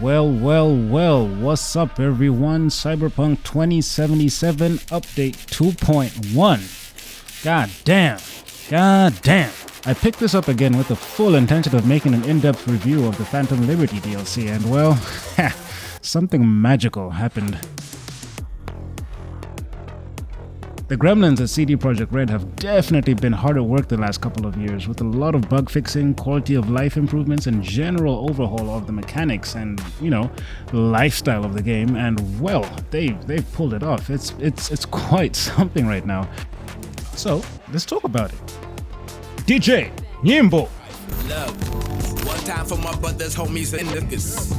Well, what's up everyone? Cyberpunk 2077 Update 2.1. God damn. I picked this up again with the full intention of making an in-depth review of the Phantom Liberty DLC, and well, something magical happened. The gremlins at CD Projekt Red have definitely been hard at work the last couple of years, with a lot of bug fixing, quality of life improvements, and general overhaul of the mechanics and, the lifestyle of the game. And well, they've pulled it off. It's quite something right now. So let's talk about it. DJ Nyimbo. One time for my brothers, homies, and niggas.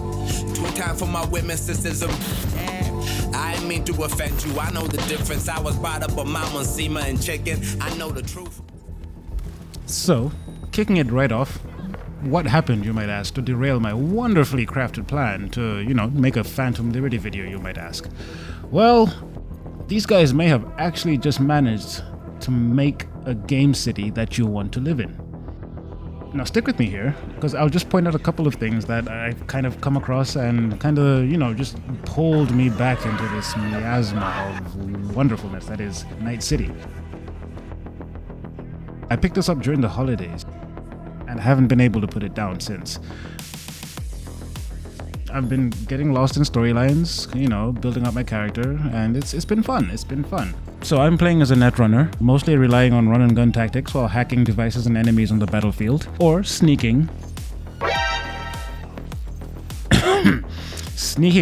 Two time for my women, sisters, I ain't mean to offend you, I know the difference. I was brought up on mama, seema, and chicken. I know the truth. So, kicking it right off, what happened, you might ask, to derail my wonderfully crafted plan to, make a Phantom Liberty video, you might ask? Well, these guys may have actually just managed to make a game city that you want to live in. Now stick with me here, because I'll just point out a couple of things that I've kind of come across and kind of, just pulled me back into this miasma of wonderfulness that is Night City. I picked this up during the holidays and haven't been able to put it down since. I've been getting lost in storylines, building up my character, and it's been fun. So I'm playing as a netrunner, mostly relying on run and gun tactics while hacking devices and enemies on the battlefield, or sneaking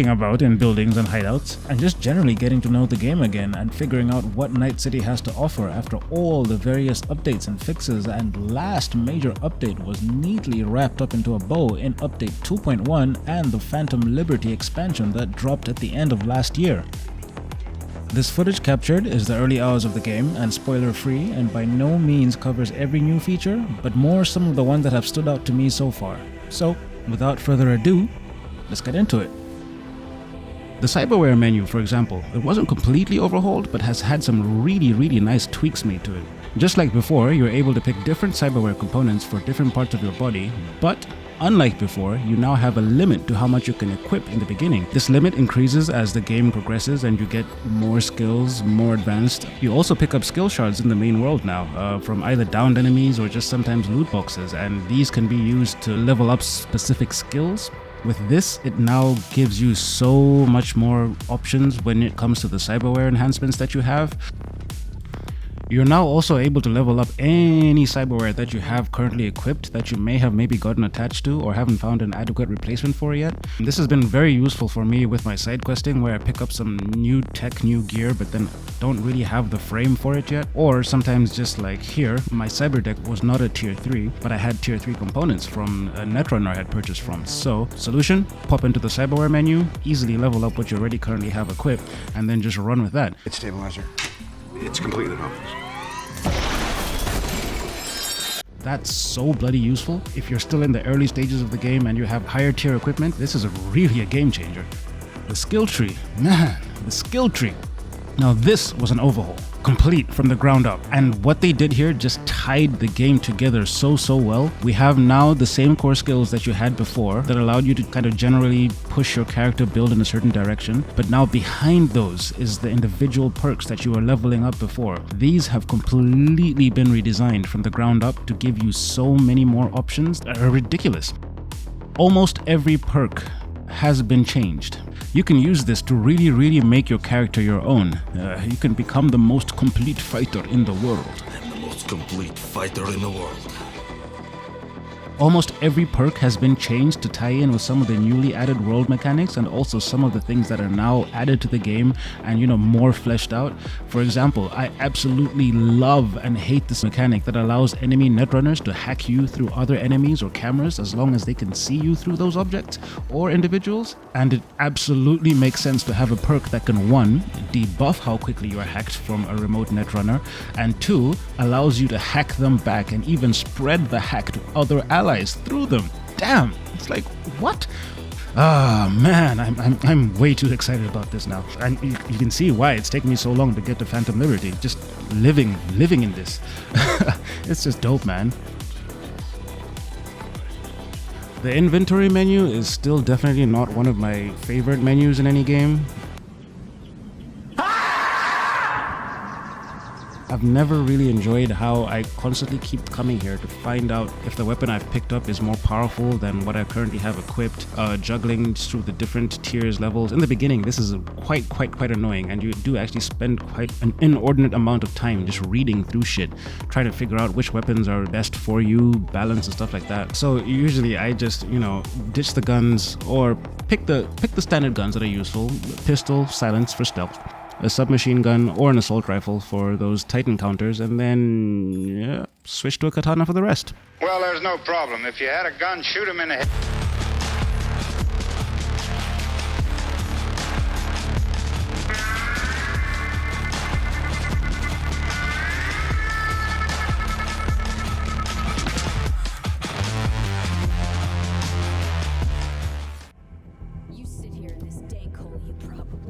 about in buildings and hideouts, and just generally getting to know the game again and figuring out what Night City has to offer after all the various updates and fixes, and last major update was neatly wrapped up into a bow in Update 2.1 and the Phantom Liberty expansion that dropped at the end of last year. This footage captured is the early hours of the game and spoiler free, and by no means covers every new feature, but more some of the ones that have stood out to me so far. So, without further ado, let's get into it. The Cyberware menu, for example, it wasn't completely overhauled, but has had some really nice tweaks made to it. Just like before, you're able to pick different Cyberware components for different parts of your body, but unlike before, you now have a limit to how much you can equip in the beginning. This limit increases as the game progresses and you get more skills, more advanced. You also pick up skill shards in the main world now, from either downed enemies or just sometimes loot boxes, and these can be used to level up specific skills. With this, it now gives you so much more options when it comes to the Cyberware enhancements that you have. You're now also able to level up any Cyberware that you have currently equipped that you may have gotten attached to or haven't found an adequate replacement for yet. This has been very useful for me with my side questing, where I pick up some new tech, new gear, but then don't really have the frame for it yet. Or sometimes just like here, my cyber deck was not a tier 3, but I had tier 3 components from a netrunner I had purchased from. So, solution, pop into the Cyberware menu, easily level up what you already currently have equipped, and then just run with that. It's stabilizer. It's completely obvious. That's so bloody useful. If you're still in the early stages of the game and you have higher tier equipment, this is really a game changer. The skill tree, man, the skill tree. Now this was an overhaul, complete from the ground up, and what they did here just tied the game together so well. We have now the same core skills that you had before that allowed you to kind of generally push your character build in a certain direction, but now behind those is the individual perks that you were leveling up before. These have completely been redesigned from the ground up to give you so many more options that are ridiculous. Almost every perk has been changed. You can use this to really make your character your own. You can become the most complete fighter in the world. I'm the most complete fighter in the world. Almost every perk has been changed to tie in with some of the newly added world mechanics and also some of the things that are now added to the game and more fleshed out. For example, I absolutely love and hate this mechanic that allows enemy netrunners to hack you through other enemies or cameras as long as they can see you through those objects or individuals. And it absolutely makes sense to have a perk that can 1. Debuff how quickly you are hacked from a remote netrunner, and 2. allows you to hack them back and even spread the hack to other allies through them. Damn, it's like, what? Ah, man, I'm way too excited about this now. And you can see why it's taken me so long to get to Phantom Liberty. Just living in this. It's just dope, man. The inventory menu is still definitely not one of my favorite menus in any game. I've never really enjoyed how I constantly keep coming here to find out if the weapon I've picked up is more powerful than what I currently have equipped, juggling through the different tiers levels. In the beginning, this is quite annoying, and you do actually spend quite an inordinate amount of time just reading through shit, trying to figure out which weapons are best for you, balance and stuff like that. So usually I just, ditch the guns or pick the standard guns that are useful: pistol, silence for stealth, a submachine gun, or an assault rifle for those tight encounters, and then switch to a katana for the rest. Well, there's no problem. If you had a gun, shoot him in the head.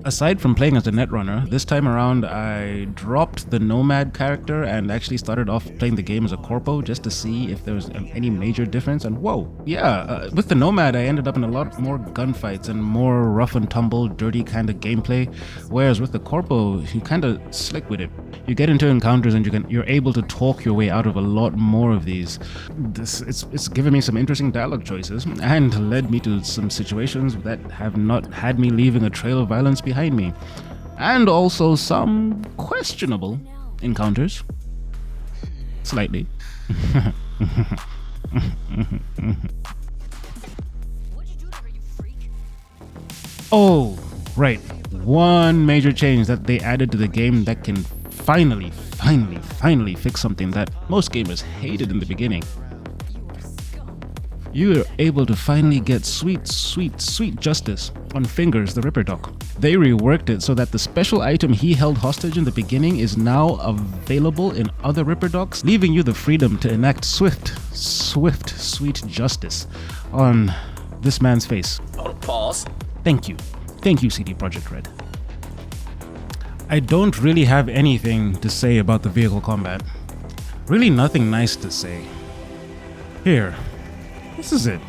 Aside from playing as a netrunner, this time around I dropped the Nomad character and actually started off playing the game as a Corpo just to see if there was any major difference, and whoa, yeah, with the Nomad I ended up in a lot more gunfights and more rough and tumble, dirty kind of gameplay, whereas with the Corpo, you kind of slick with it. You get into encounters and you're able to talk your way out of a lot more of these. It's given me some interesting dialogue choices and led me to some situations that have not had me leaving a trail of violence behind me, and also some questionable encounters. Slightly. Oh, right. One major change that they added to the game that can finally fix something that most gamers hated in the beginning. You are able to finally get sweet justice on Fingers the Ripper Doc. They reworked it so that the special item he held hostage in the beginning is now available in other Ripper Docs, leaving you the freedom to enact sweet justice on this man's face. Pause. Thank you, CD Projekt Red. I don't really have anything to say about the vehicle combat. Really nothing nice to say. Here, this is it.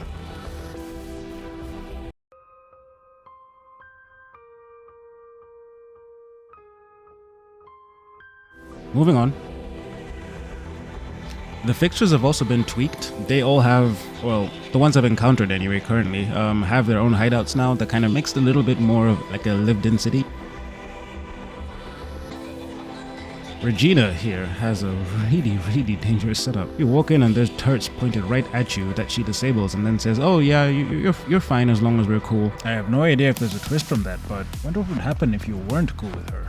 Moving on. The fixtures have also been tweaked. They all have, well, the ones I've encountered anyway currently, have their own hideouts now that kind of makes it a little bit more of like a lived-in city. Regina here has a really dangerous setup. You walk in and there's turrets pointed right at you that she disables and then says, oh yeah, you're fine as long as we're cool. I have no idea if there's a twist from that, but I wonder what would happen if you weren't cool with her.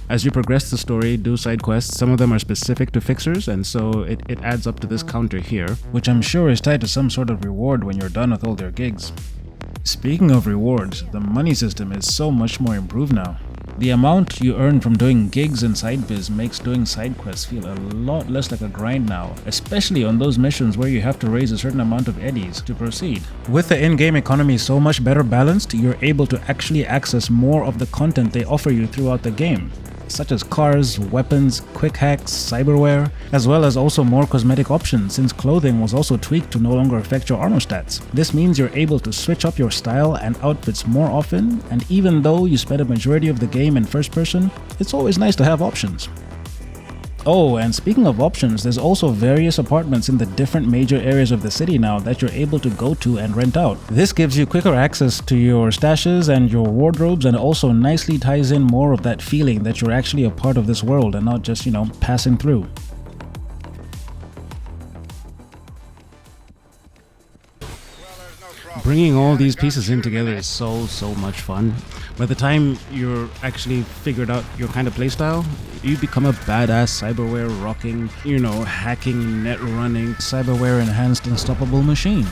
As you progress the story, do side quests. Some of them are specific to fixers, and so it adds up to this counter here, which I'm sure is tied to some sort of reward when you're done with all their gigs. Speaking of rewards, the money system is so much more improved now. The amount you earn from doing gigs and side biz makes doing side quests feel a lot less like a grind now, especially on those missions where you have to raise a certain amount of eddies to proceed. With the in-game economy so much better balanced, you're able to actually access more of the content they offer you throughout the game, such as cars, weapons, quick hacks, cyberware, as well as also more cosmetic options since clothing was also tweaked to no longer affect your armor stats. This means you're able to switch up your style and outfits more often, and even though you spend a majority of the game in first person, it's always nice to have options. Oh, and speaking of options, there's also various apartments in the different major areas of the city now that you're able to go to and rent out. This gives you quicker access to your stashes and your wardrobes, and also nicely ties in more of that feeling that you're actually a part of this world and not just, passing through. Bringing all these pieces in together is so much fun. By the time you're actually figured out your kind of playstyle, you become a badass cyberware rocking, hacking, net running, cyberware enhanced unstoppable machine.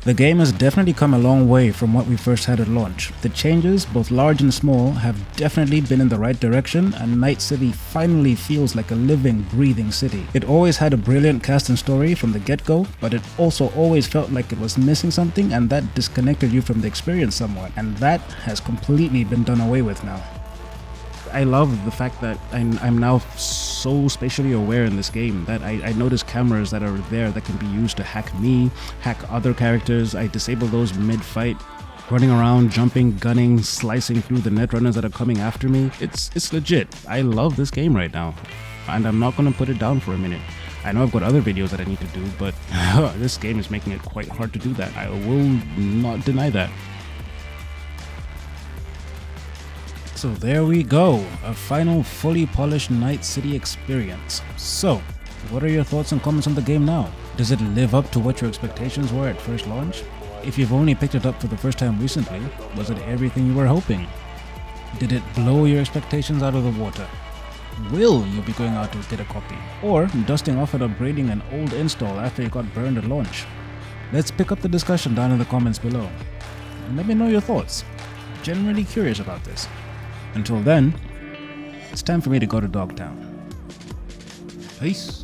The game has definitely come a long way from what we first had at launch. The changes, both large and small, have definitely been in the right direction, and Night City finally feels like a living, breathing city. It always had a brilliant cast and story from the get-go, but it also always felt like it was missing something, and that disconnected you from the experience somewhat, and that has completely been done away with now. I love the fact that I'm now so spatially aware in this game that I notice cameras that are there that can be used to hack me, hack other characters. I disable those mid-fight, running around, jumping, gunning, slicing through the netrunners that are coming after me. It's legit. I love this game right now, and I'm not going to put it down for a minute. I know I've got other videos that I need to do, but this game is making it quite hard to do that. I will not deny that. So there we go, a final fully polished Night City experience. So, what are your thoughts and comments on the game now? Does it live up to what your expectations were at first launch? If you've only picked it up for the first time recently, was it everything you were hoping? Did it blow your expectations out of the water? Will you be going out to get a copy? Or dusting off and upgrading an old install after it got burned at launch? Let's pick up the discussion down in the comments below. And let me know your thoughts. Genuinely curious about this. Until then, it's time for me to go to Dogtown. Peace.